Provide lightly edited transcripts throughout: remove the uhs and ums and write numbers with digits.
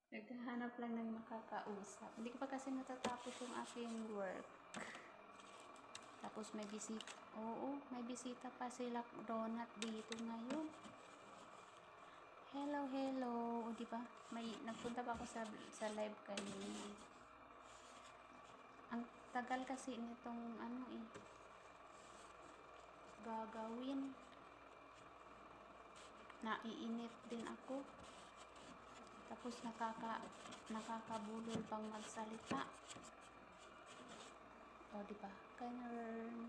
Naghahanap lang ng makakausap. Hindi ko pa kasi natatapos yung aking work. Tapos may bisita. Oo, may bisita pa sila Donut dito ngayon. Hello, hello. O diba? May nagpunta pa ako sa live kanina. Ang tagal kasi nitong ano eh gagawin. Naiinip din ako. Tapos nakakabulol pang magsalita. O diba? Ganun.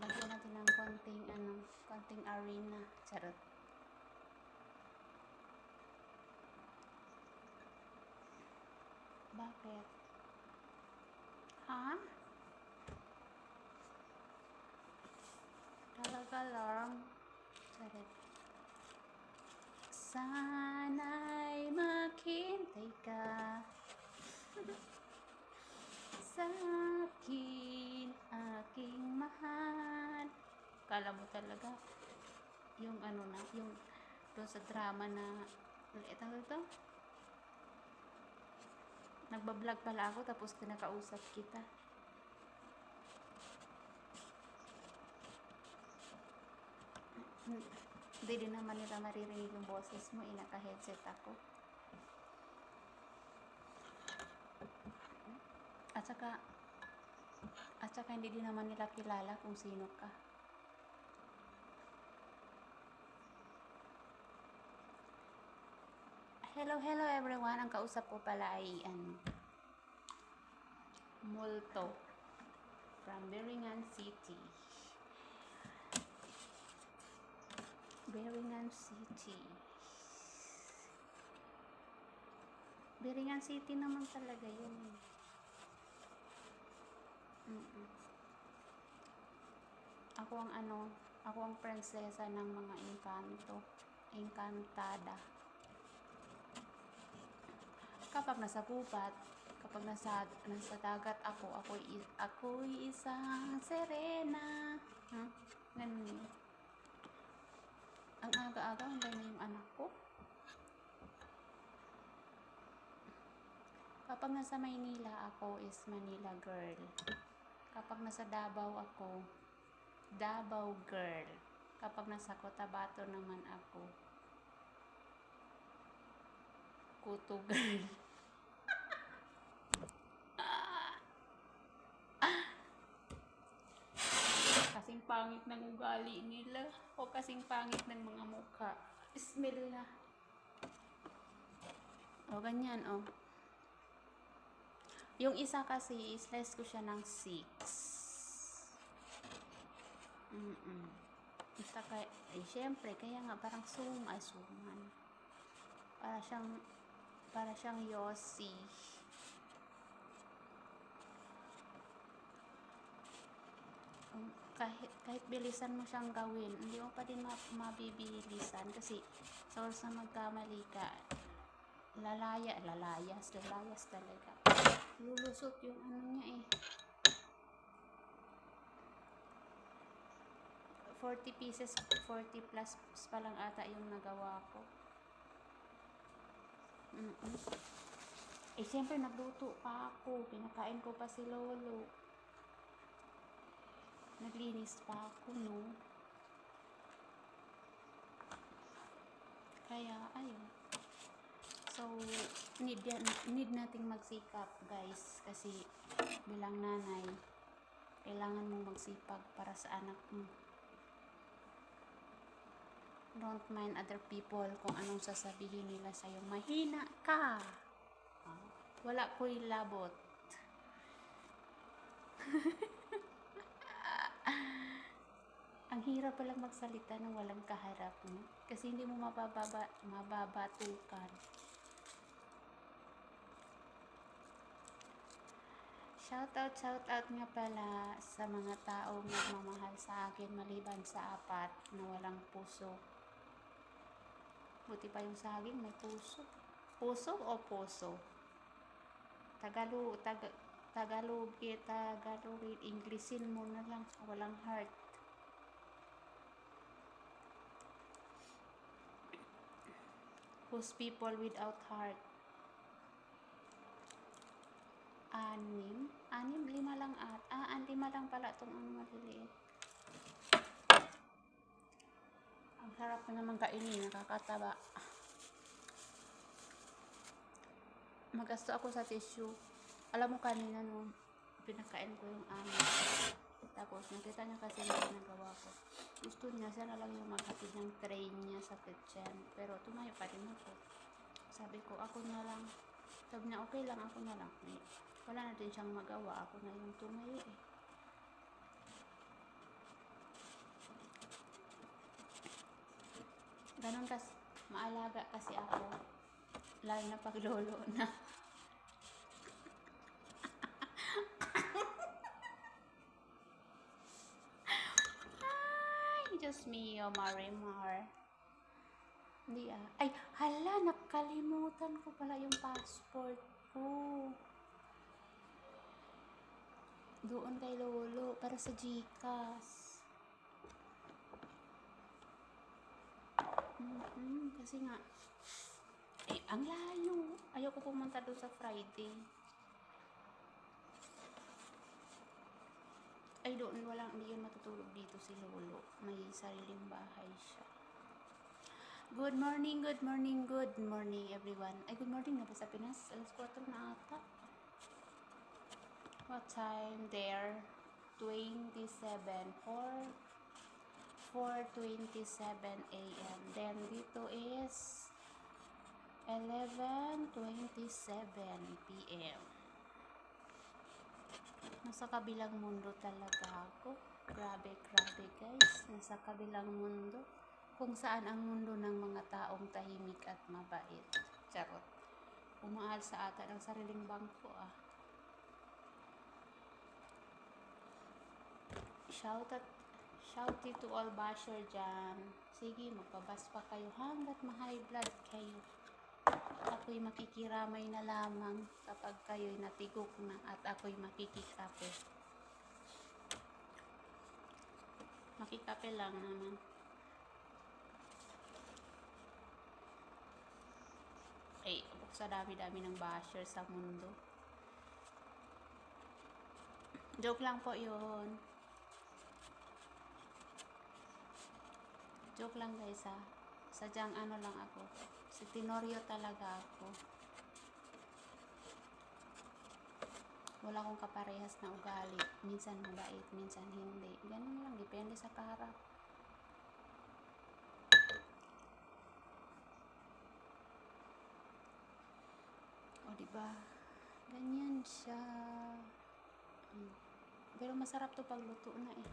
Lagyan natin ng konting arena. Charot. Bakit? Ha? Talaga lang. Charot. Sana'y maghintay ka sa akin, aking mahal. Kala mo talaga yung ano na, yung doon sa drama na tawag ito? Nagbablog pala ako tapos kinakausap kita. Hindi din naman nila maririnig yung boses mo, naka-headset ako. At saka hindi din naman nila kilala kung sino ka. Hello, hello everyone. Ang kausap ko pala ay Multo from Biringan City. Biringan City. Biringan City naman talaga yun. Ako ang prinsesa ng mga engkanto. Engkantada. Kapag nasa gubat, kapag nasa dagat ako'y isang sirena. Ganun yun. Ang aga-aga, hanggang na yung anak ko. Kapag nasa Maynila ako is Manila girl. Kapag nasa Davao ako, Davao girl. Kapag nasa Cotabato naman ako, Kuto girl. Kasing pangit ng ugali nila o kasing pangit ng mga mukha. Bismillah. O ganyan o. Yung isa kasi slice ko siya ng 6. Basta syempre kaya nga parang suman. Para siyang Yossi. Kahit bilisan mo siyang gawin, hindi mo pa din mabibilisan kasi sa oras na magkamali ka, lalayas talaga. Lulusot yung ano niya 40 pieces, 40 plus pa lang ata yung nagawa ko. Siyempre nagluto pa ako, pinakain ko pa si Lolo. Naglinis pa ako, no? Kaya, ayun. So, need nating magsikap, guys. Kasi, bilang nanay, kailangan mong magsipag para sa anak mo. Don't mind other people kung anong sasabihin nila sa'yo. Mahina ka! Wala ko'y labot. Ang hirap palang magsalita ng walang kaharap mo. Kasi hindi mo mababatukan. Shout out nga pala sa mga taong nagmamahal sa akin maliban sa 4 na walang puso. Buti pa yung sa akin may puso. Puso o puso? Tagalog, Englishin mo na lang. Walang heart. Whose people without heart. 6. 6, 5 lang at. 5 lang pala itong maliliit. Ang sarap na naman kainin, nakakataba. Magasto ako sa tissue. Alam mo kanina nung pinakain ko yung tapos nakita niya kasi yung ginagawa ko. Gusto niya, siya na lang yung maghatid ng tray niya sa kitchen. Pero tumayo pa rin ako. Sabi ko, ako na lang. Sabi niya, okay lang, ako na lang. Wala na din siyang magawa. Ako na yung tumayo eh. Ganon kasi, maalaga kasi ako. Lalo na pag lolo na. Ay, Diyos mio, Marimar. Hindi Ay, hala, nakalimutan ko pala yung passport ko. Doon kay lolo, para sa GCash. Kasi nga, ang layo. Ayoko pumunta doon sa Friday. Ay, doon hindi yun matutulog dito si lolo. May sariling bahay siya. Good morning everyone. Ay, good morning na ba sa Pinas? Alas 4 na ata. What time there? 4:27 a.m. Then dito is 11:27 p.m. Nasa kabilang mundo talaga ako. Grabe guys. Nasa kabilang mundo. Kung saan ang mundo ng mga taong tahimik at mabait. Charot. Umahal sa ata ng sariling bangko Shout it to all basher dyan. Sige, magpabas pa kayo hanggat ma-high blood kayo. Ako'y makikiramay na lamang kapag kayo'y natigok na at ako'y makikikape. Makikape lang naman. Ay, sa dami-dami ng basher sa mundo. Joke lang po yun. Joke lang guys Sadyang lang ako. Si Tenorio talaga ako. Wala akong kaparehas na ugali. Minsan mabait, minsan hindi. Ganun lang, depende sa kaharap. O diba? Ganyan siya. Pero masarap to pag luto na eh.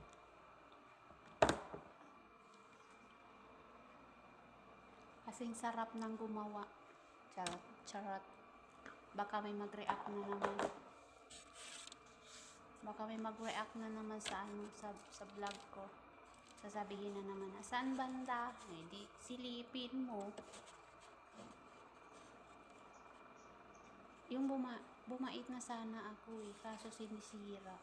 Kasing sarap ng gumawa. Charot. Baka may mag-react na naman. sa vlog ko. Sasabihin na naman, saan banda? Di silipin mo. Yung bumait na sana ako kaso sinisira.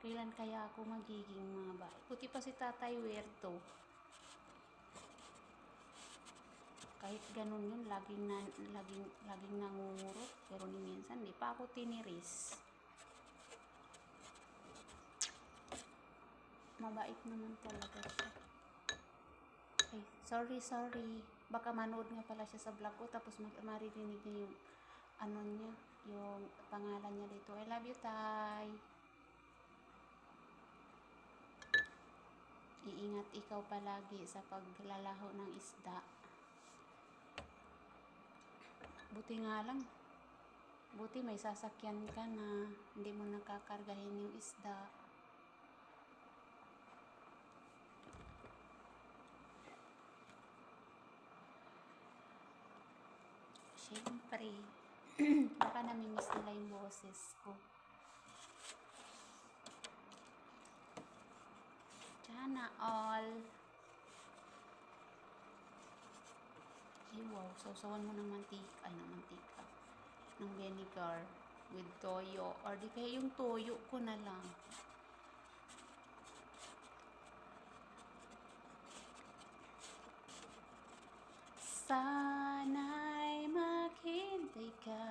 Kailan kaya ako magiging mabait? Puti pa si Tatay Huerto. Kahit ganun yun, laging nangungurot. Pero minsan, di pa ako tiniris. Mabait naman talaga siya. Ay, sorry. Baka manood nga pala siya sa vlog ko, tapos maririnig niya yung yung pangalan niya dito. I love you, Tay. Iingat ikaw palagi sa paglalaho ng isda. Buti may sasakyan ka na hindi mo nakakargahin yung isda. Siyempre, baka namimiss nila yung boses ko. Sana all. Ay wow, sausawan mo ng mantika. Ng vinegar with toyo. Or di kaya yung toyo ko na lang. Sana'y maghintay ka.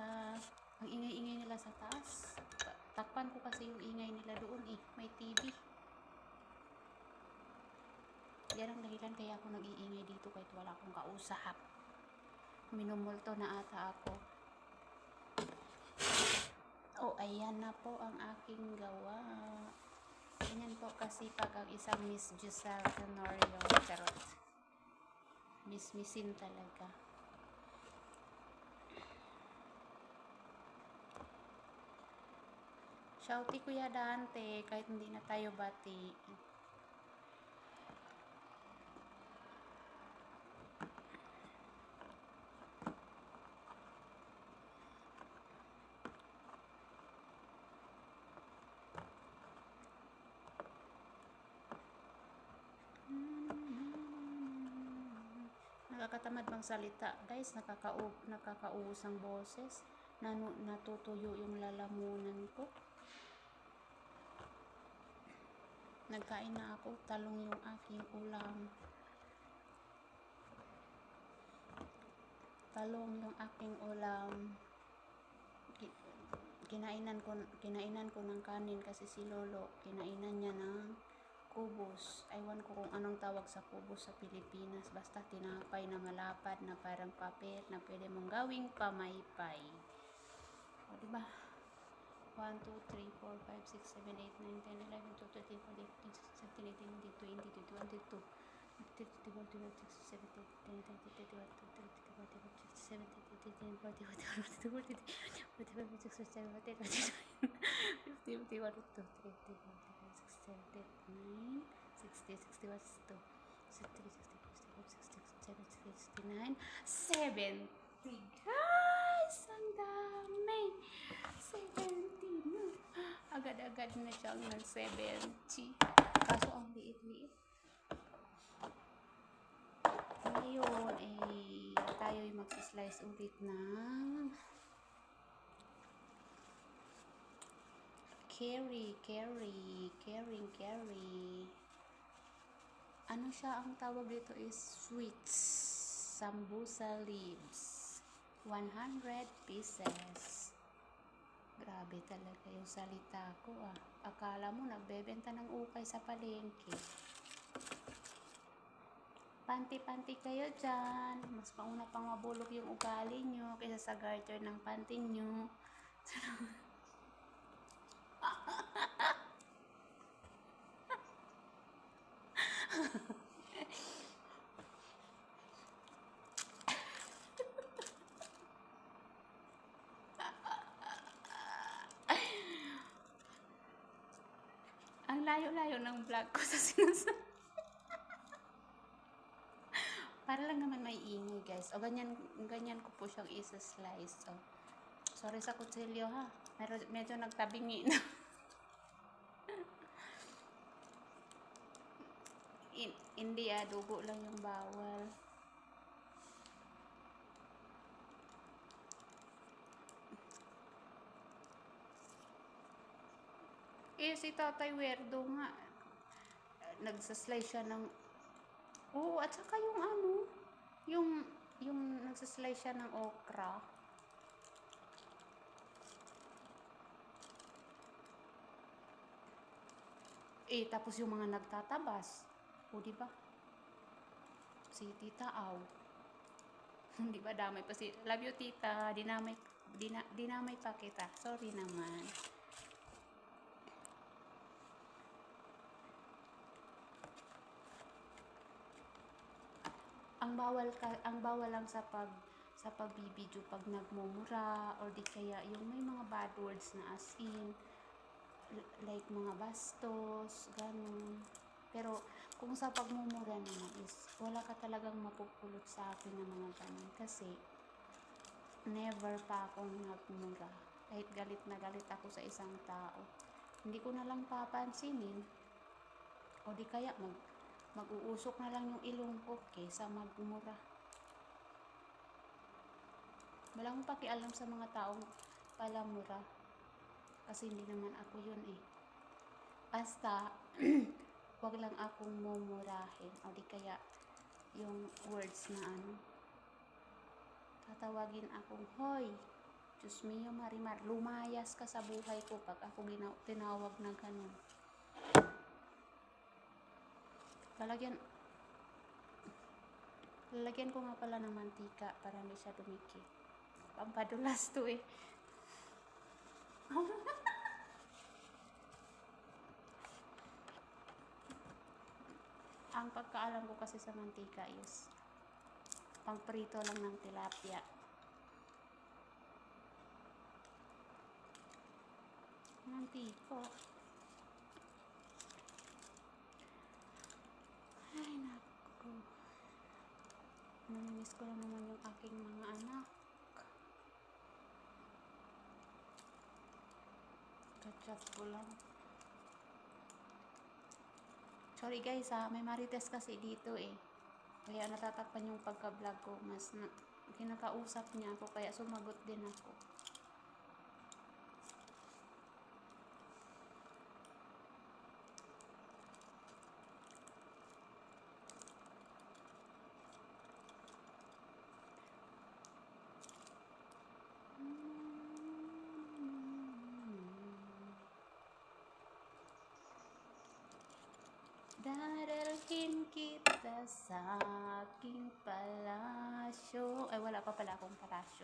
Ang ingay-ingay nila sa taas. Takpan ko kasi yung ingay nila doon eh. May TV. Yan ang dahilan kaya ako nag-iingay dito kahit wala akong kausap. Minumulto na ata ako. Oh, ayan na po ang aking gawa. Ganyan po kasi pag ang isang Miss Giselle Tenorio. Charot. Miss-missin talaga. Shouty Kuya Dante, kahit hindi na tayo bati. Nakakatamad bang salita? Guys, nakakauus ang boses. Natutuyo yung lalamunan ko. Nagkain na ako. Talong yung aking ulam. Talong yung aking ulam. Kinainan ko ng kanin kasi si Lolo, kinainan niya ng kubos. Aywan ko kung anong tawag sa kubos sa Pilipinas. Basta tinapay na malapad na parang papel na pwede mong gawing pamaypay. O, diba? 1, 2, 3, 4, 5, 6, 7, 8, 9, 10, 11, 12, 13, 14, 15, 16, 17, 18, 19, 20, 21, 22, 23, 24, 25, 70. Guys, ang dami. 70 na. Agad-agad na siyang nag-70. Kaso ang liit-liit. Ngayon, tayo'y mag-slice ulit ng curry. Ano siya, ang tawag dito is sweets. Sambusa leaves. 100 pieces. Grabe talaga yung salita ko ah. Akala mo nagbebenta ng ukay sa palengke. Panty-panty kayo dyan. Mas mauna pang mabulok yung ugali nyo kaysa sa garter ng panty nyo. Ang layo-layo ng vlog ko sa sinasabi. Para lang naman may ingay, guys. O, ganyan ko po siyang isa-slice. O. Sorry sa kutsilyo, ha. Medyo nagtabingi na. Hindi, dugo lang yung bawal. Si Tatay Werdo nga, nagsaslice siya ng, oo, at saka yung ano, yung nagsaslice siya ng okra. Tapos yung mga nagtatabas, o diba? Si Tita Aw. Diba, damay pa si, love you tita, dinamay pa kita, sorry naman. Ang bawal lang sa pagbibideo pag nagmumura or di kaya yung may mga bad words na as in like mga bastos, ganun. Pero kung sa pagmumura naman is wala ka talagang mapupulot sa akin ng mga ganun kasi never pa akong nagmura. Kahit galit na galit ako sa isang tao, hindi ko na lang papansinin o di kaya mag-uusok na lang yung ilong ko kaysa magmura. Wala akong pakialam sa mga taong palamura kasi hindi naman ako yun eh. Basta wag lang akong mumurahin o di kaya yung words na ano, tatawagin akong, "Hoy, Diyos mio, Marimar, lumayas ka sa buhay ko," pag ako tinawag na ganun. Lalagyan ko nga pala ng mantika para hindi siya dumikit. Pampadulas to eh. Ang pagkaalam ko kasi sa mantika is pangprito lang ng tilapia. Mantiko. Ay, naku. Namimiss ko lang naman yung aking mga anak. Kachat ko lang. Sorry guys ha, may marites kasi dito eh. Kaya natatakpan yung pagka-vlog ko. Kinakausap niya ako kaya sumagot din ako. Dadalhin kita sa aking palasyo. Ay, wala pa pala akong palasyo.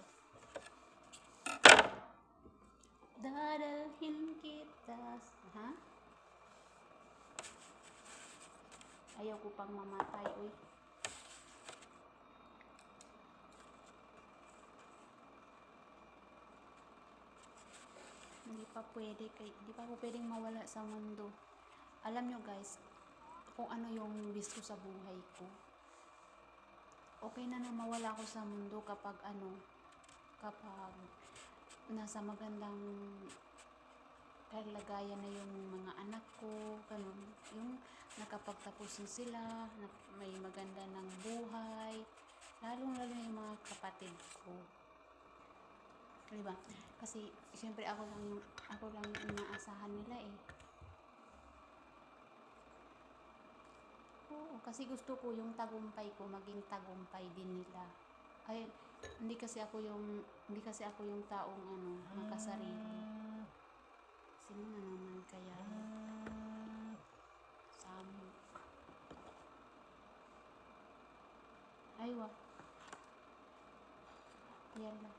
Dadalhin kita sa... Ha? Ayaw ko pang mamatay, uy. Hindi pa ako pwedeng mawala sa mundo. Alam nyo guys, kung ano yung wish ko sa buhay ko. Okay na mawala ako sa mundo kapag nasa magandang kalagayan na yung mga anak ko, ganun. Yung nakapagtapos na sila, may maganda ng buhay, lalong-lalo yung mga kapatid ko. Diba? Kasi siyempre ako lang yung inaasahan nila eh. Oo, kasi gusto ko yung tagumpay ko maging tagumpay din nila. Ay, hindi kasi ako yung taong makasarili. Sino na naman kaya? Samok. Aywa. Yan lang.